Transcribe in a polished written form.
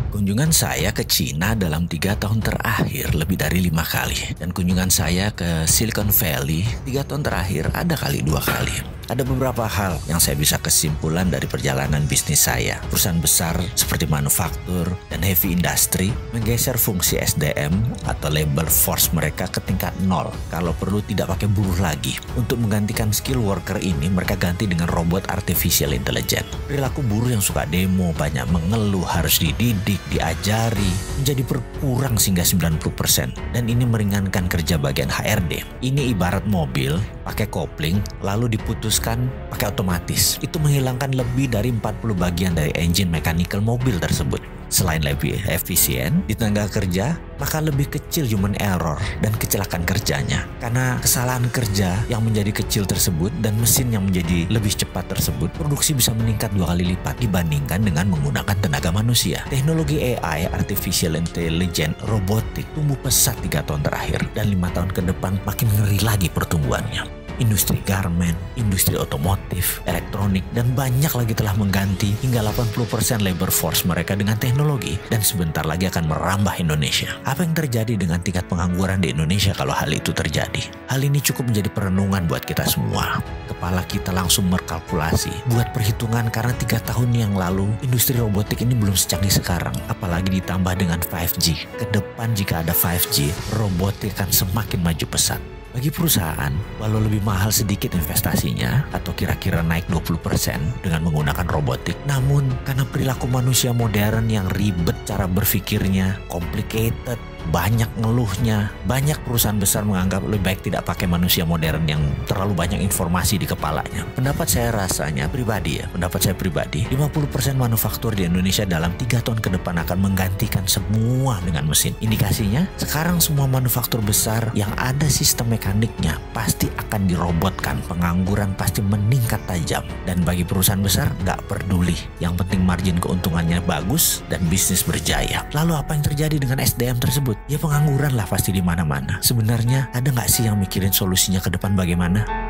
Kunjungan saya ke Cina dalam 3 tahun terakhir lebih dari 5 kali. Dan kunjungan saya ke Silicon Valley 3 tahun terakhir ada kali 2 kali. Ada beberapa hal yang saya bisa kesimpulan dari perjalanan bisnis saya. Perusahaan besar seperti manufaktur dan heavy industry menggeser fungsi SDM atau labor force mereka ke tingkat 0. Kalau perlu tidak pakai buruh lagi. Untuk menggantikan skill worker ini mereka ganti dengan robot artificial intelligence. Perilaku buruh yang suka demo, banyak mengeluh, harus dididik, diajari, menjadi berkurang sehingga 90%. Dan ini meringankan kerja bagian HRD. Ini ibarat mobil pakai kopling lalu diputuskan pakai otomatis. Itu menghilangkan lebih dari 40 bagian dari engine mechanical mobil tersebut. Selain lebih efisien di tenaga kerja, maka lebih kecil human error dan kecelakaan kerjanya. Karena kesalahan kerja yang menjadi kecil tersebut dan mesin yang menjadi lebih cepat tersebut, produksi bisa meningkat 2 kali lipat dibandingkan dengan menggunakan tenaga manusia. Teknologi AI, Artificial Intelligence, robotik tumbuh pesat 3 tahun terakhir dan 5 tahun ke depan makin ngeri lagi pertumbuhannya. Industri garment, industri otomotif, elektronik, dan banyak lagi telah mengganti hingga 80% labor force mereka dengan teknologi dan sebentar lagi akan merambah Indonesia. Apa yang terjadi dengan tingkat pengangguran di Indonesia kalau hal itu terjadi? Hal ini cukup menjadi perenungan buat kita semua. Kepala kita langsung berkalkulasi, buat perhitungan karena 3 tahun yang lalu industri robotik ini belum secanggih sekarang. Apalagi ditambah dengan 5G. Kedepan jika ada 5G, robotik akan semakin maju pesat. Bagi perusahaan, walau lebih mahal sedikit investasinya atau kira-kira naik 20% dengan menggunakan robotik, namun karena perilaku manusia modern yang ribet cara berpikirnya, complicated, banyak ngeluhnya, banyak perusahaan besar menganggap lebih baik tidak pakai manusia modern yang terlalu banyak informasi di kepalanya. Pendapat saya pribadi, 50% manufaktur di Indonesia dalam 3 tahun ke depan akan menggantikan semua dengan mesin. Indikasinya, sekarang semua manufaktur besar yang ada sistem mekaniknya pasti akan dirobotkan, pengangguran pasti meningkat tajam. Dan bagi perusahaan besar, nggak peduli. Yang penting margin keuntungannya bagus dan bisnis berjaya. Lalu apa yang terjadi dengan SDM tersebut? Ya pengangguran lah pasti di mana-mana. Sebenarnya ada nggak sih yang mikirin solusinya ke depan bagaimana?